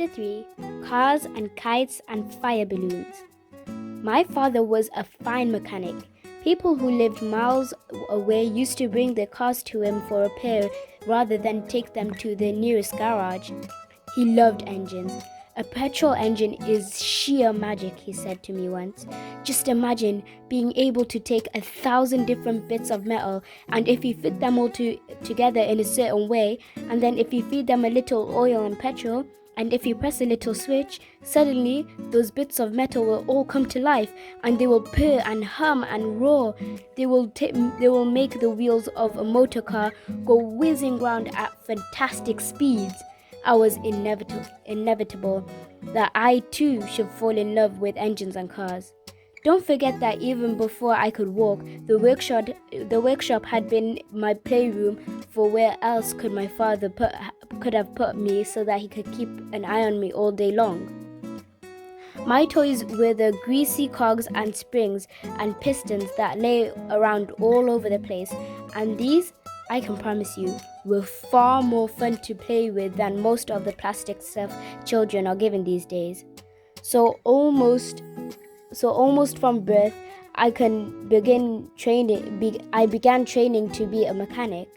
Chapter 3: Cars and Kites and Fire Balloons. My father was a fine mechanic. People who lived miles away used to bring their cars to him for repair rather than take them to the nearest garage. He loved engines. A petrol engine is sheer magic, he said to me once. Just imagine being able to take 1,000 different bits of metal, and if you fit them all together in a certain way, and then if you feed them a little oil and petrol, and if you press a little switch, suddenly those bits of metal will all come to life, and they will purr and hum and roar. They will make the wheels of a motor car go whizzing round at fantastic speeds. I was inevitable that I too should fall in love with engines and cars. Don't forget that even before I could walk, the workshop had been my playroom, for where else could my father could have put me so that he could keep an eye on me all day long? My toys were the greasy cogs and springs and pistons that lay around all over the place, and these, I can promise you, were far more fun to play with than most of the plastic stuff children are given these days. So almost from birth, I began training to be a mechanic.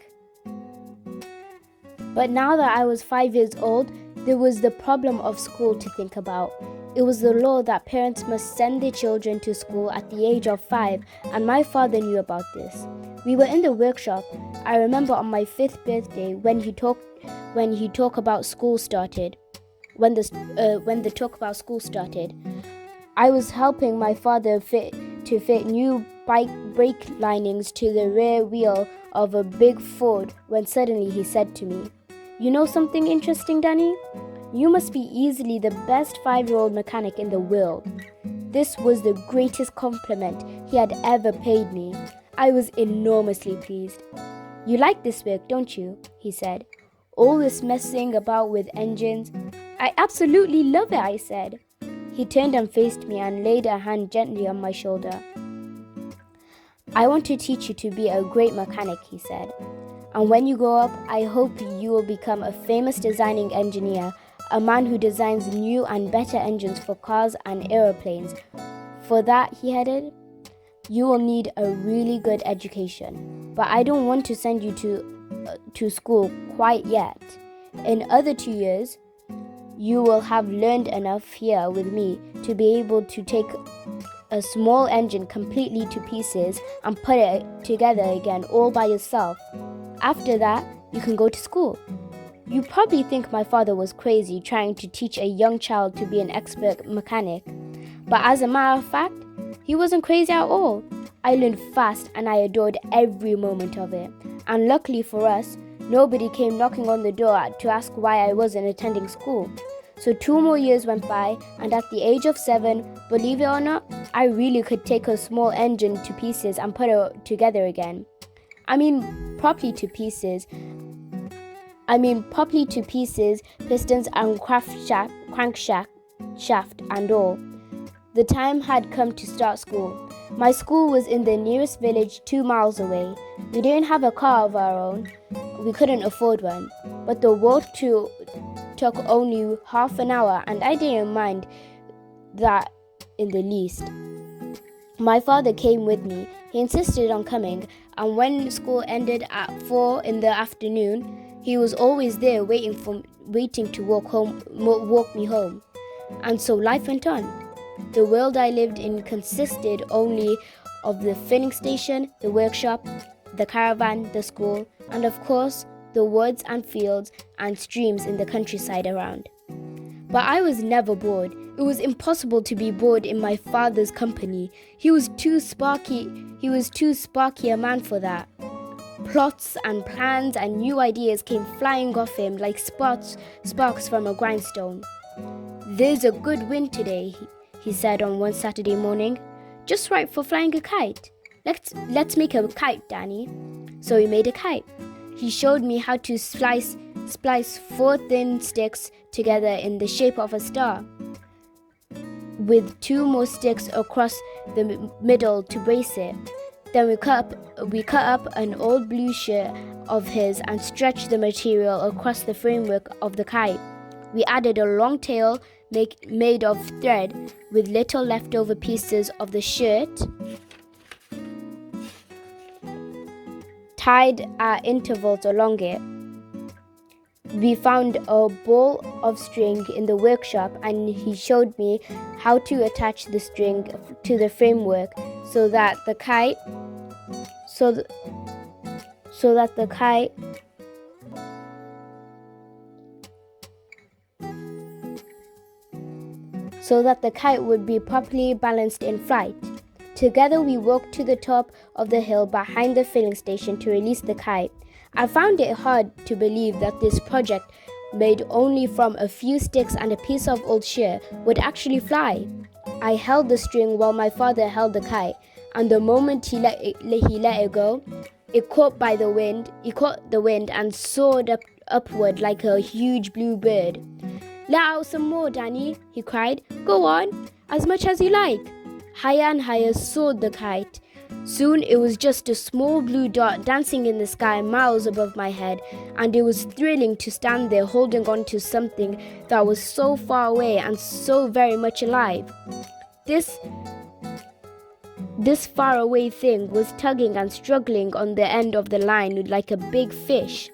But now that I was 5 years old, there was the problem of school to think about. It was the law that parents must send their children to school at the age of 5, and my father knew about this. We were in the workshop. I remember on my 5th birthday when the talk about school started. I was helping my father fit new bike brake linings to the rear wheel of a big Ford when suddenly he said to me, "You know something interesting, Danny? You must be easily the best 5-year-old mechanic in the world." This was the greatest compliment he had ever paid me. I was enormously pleased. "You like this work, don't you?" he said. "All this messing about with engines." "I absolutely love it," I said. He turned and faced me and laid a hand gently on my shoulder. "I want to teach you to be a great mechanic," he said. "And when you grow up, I hope you will become a famous designing engineer, a man who designs new and better engines for cars and aeroplanes. For that," he added, "you will need a really good education. But I don't want to send you to school quite yet. In other 2 years, you will have learned enough here with me to be able to take a small engine completely to pieces and put it together again all by yourself. After that, you can go to school." You probably think my father was crazy trying to teach a young child to be an expert mechanic. But as a matter of fact, he wasn't crazy at all. I learned fast and I adored every moment of it. And luckily for us, nobody came knocking on the door to ask why I wasn't attending school. So 2 more years went by, and at the age of 7, believe it or not, I really could take a small engine to pieces and put it together again. I mean, properly to pieces, pistons and crankshaft and all. The time had come to start school. My school was in the nearest village 2 miles away. We didn't have a car of our own. We couldn't afford one. But the walk took only half an hour, and I didn't mind that in the least. My father came with me. He insisted on coming, and when school ended at 4 in the afternoon, he was always there waiting to walk me home. And so life went on. The world I lived in consisted only of the filling station, the workshop, the caravan, the school, and of course, the woods and fields and streams in the countryside around. But I was never bored. It was impossible to be bored in my father's company. He was too sparky a man for that. Plots and plans and new ideas came flying off him like sparks from a grindstone. "There's a good wind today," he said on one Saturday morning. "Just right for flying a kite. Let's make a kite, Danny." So we made a kite. He showed me how to splice 4 thin sticks together in the shape of a star, with 2 more sticks across the middle to brace it. Then we cut up an old blue shirt of his and stretched the material across the framework of the kite. We added a long tail made of thread with little leftover pieces of the shirt tied at intervals along it. We found a ball of string in the workshop, and he showed me how to attach the string to the framework so that the kite would be properly balanced in flight. Together we walked to the top of the hill behind the filling station to release the kite. I found it hard to believe that this project, made only from a few sticks and a piece of old shear, would actually fly. I held the string while my father held the kite, and the moment he let it go, it caught the wind and soared upward like a huge blue bird. "Let out some more, Danny," he cried. "Go on, as much as you like." Higher and higher soared the kite. Soon it was just a small blue dot dancing in the sky miles above my head, and it was thrilling to stand there holding on to something that was so far away and so very much alive. This faraway thing was tugging and struggling on the end of the line like a big fish.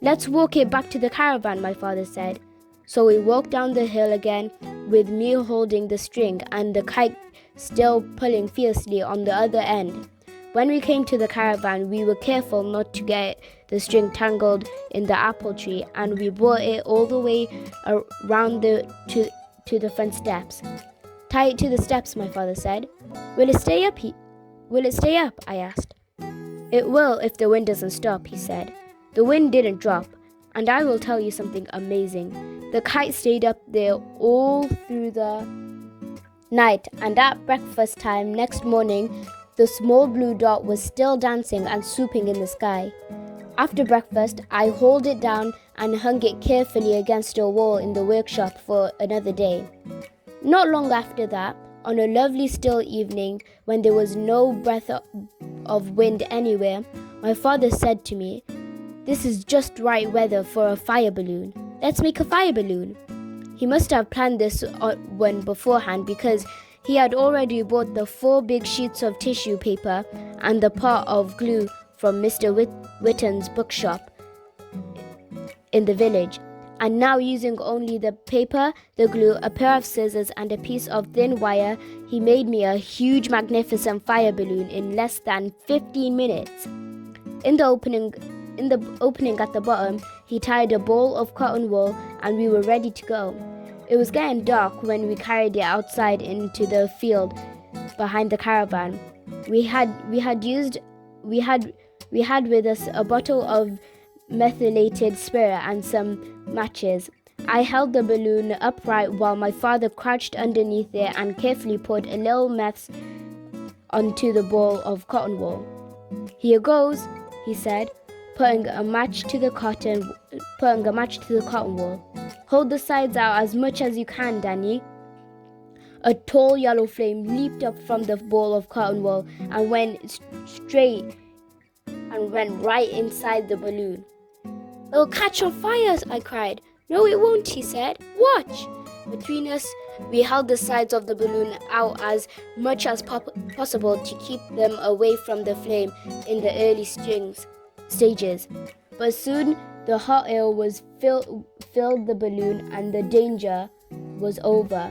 "Let's walk it back to the caravan," my father said. So we walked down the hill again, with me holding the string and the kite still pulling fiercely on the other end. When we came to the caravan, we were careful not to get the string tangled in the apple tree, and we brought it all the way around to the front steps. "Tie it to the steps," my father said. Will it stay up?" I asked. "It will if the wind doesn't stop," he said. The wind didn't drop, and I will tell you something amazing. The kite stayed up there all through the night, and at breakfast time next morning, the small blue dot was still dancing and swooping in the sky. After breakfast, I hauled it down and hung it carefully against a wall in the workshop for another day. Not long after that, on a lovely still evening when there was no breath of wind anywhere, my father said to me, "This is just right weather for a fire balloon. Let's make a fire balloon." He must have planned this one beforehand, because he had already bought the 4 big sheets of tissue paper and the pot of glue from Mr. Witten's bookshop in the village. And now, using only the paper, the glue, a pair of scissors, and a piece of thin wire, he made me a huge, magnificent fire balloon in less than 15 minutes. In the opening at the bottom, he tied a ball of cotton wool, and we were ready to go. It was getting dark when we carried it outside into the field behind the caravan. We had with us a bottle of methylated spirit and some matches. I held the balloon upright while my father crouched underneath it and carefully poured a little meth onto the ball of cotton wool. "Here goes," he said, putting a match to the cotton wool. "Hold the sides out as much as you can, Danny." A tall yellow flame leaped up from the ball of cotton wool and went right inside the balloon. "It'll catch on fire," I cried. "No, it won't," he said. "Watch." Between us, we held the sides of the balloon out as much as possible to keep them away from the flame in the early stages. But soon the hot air was filled the balloon, and the danger was over.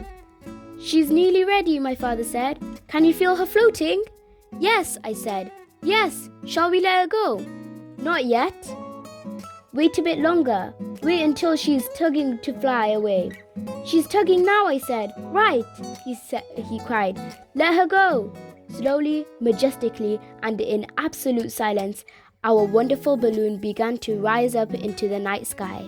"She's nearly ready," my father said. "Can you feel her floating?" "Yes," I said. "Yes. Shall we let her go?" "Not yet. Wait a bit longer. Wait until she's tugging to fly away." "She's tugging now," I said. "Right," he cried. "Let her go." Slowly, majestically, and in absolute silence, our wonderful balloon began to rise up into the night sky.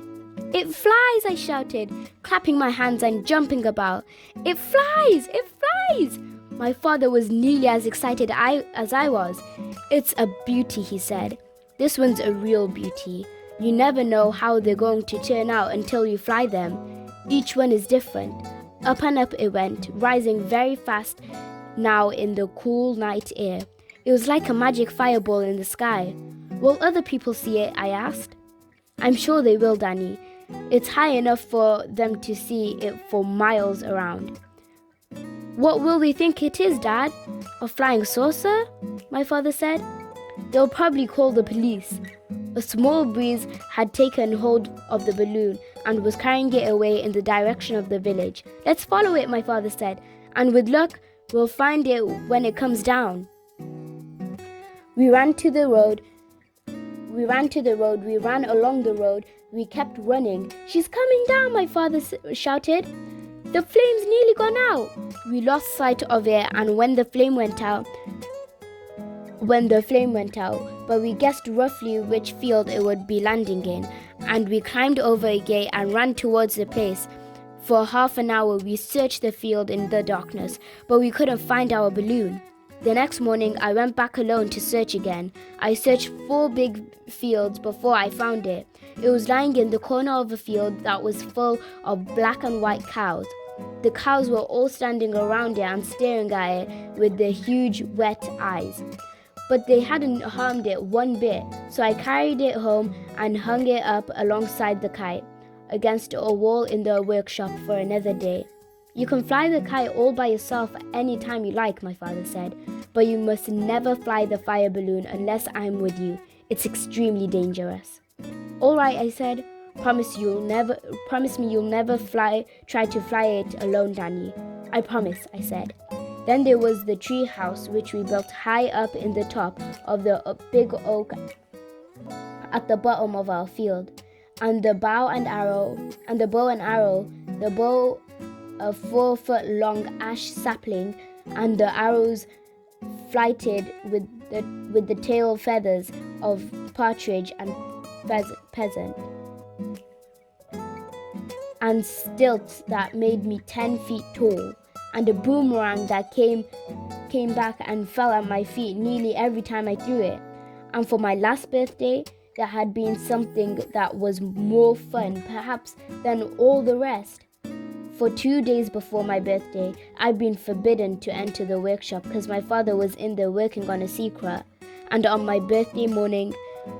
"It flies!" I shouted, clapping my hands and jumping about. "It flies! It flies!" My father was nearly as excited as I was. "It's a beauty," he said. "This one's a real beauty. You never know how they're going to turn out until you fly them. Each one is different." Up and up it went, rising very fast now in the cool night air. It was like a magic fireball in the sky. "Will other people see it?" I asked. "I'm sure they will, Danny. It's high enough for them to see it for miles around. What will they think it is, Dad? A flying saucer? My father said. They'll probably call the police. A small breeze had taken hold of the balloon and was carrying it away in the direction of the village. Let's follow it, my father said, and with luck, we'll find it when it comes down. We ran along the road. We kept running. She's coming down, my father shouted. The flame's nearly gone out. We lost sight of it, and when the flame went out, but we guessed roughly which field it would be landing in, and we climbed over a gate and ran towards the place. For half an hour we searched the field in the darkness, but we couldn't find our balloon. The next morning I went back alone to search again. I searched 4 big fields before I found it. It was lying in the corner of a field that was full of black and white cows. The cows were all standing around it and staring at it with their huge wet eyes. But they hadn't harmed it one bit, so I carried it home and hung it up alongside the kite against a wall in the workshop for another day. You can fly the kite all by yourself any time you like, my father said, but you must never fly the fire balloon unless I'm with you. It's extremely dangerous. All right, I said. Promise me you'll never try to fly it alone, Danny. I promise, I said. Then there was the tree house, which we built high up in the top of the big oak at the bottom of our field, and the bow and arrow, a 4-foot-long ash sapling, and the arrows flighted with the tail feathers of partridge and pheasant, and stilts that made me 10 feet tall, and a boomerang that came back and fell at my feet nearly every time I threw it. And for my last birthday, there had been something that was more fun, perhaps, than all the rest. For 2 days before my birthday, I'd been forbidden to enter the workshop because my father was in there working on a secret. And on my birthday morning,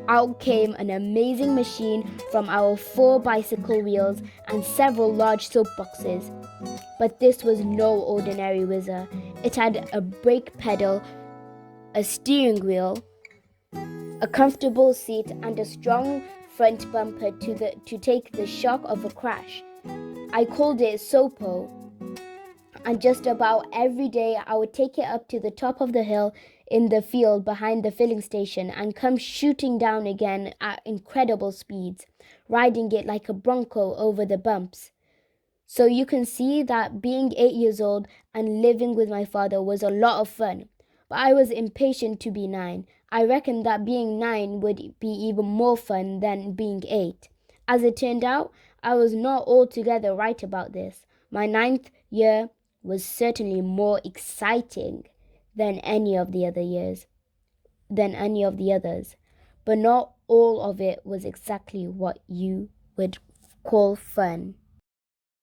out came an amazing machine from our 4 bicycle wheels and several large soapboxes. But this was no ordinary whizzer. It had a brake pedal, a steering wheel, a comfortable seat, and a strong front bumper to take the shock of a crash. I called it Sopo, and just about every day I would take it up to the top of the hill in the field behind the filling station and come shooting down again at incredible speeds, riding it like a bronco over the bumps. So you can see that being 8 years old and living with my father was a lot of fun. But I was impatient to be 9. I reckoned that being 9 would be even more fun than being 8. As it turned out, I was not altogether right about this. My 9th year was certainly more exciting than any of the others. But not all of it was exactly what you would call fun.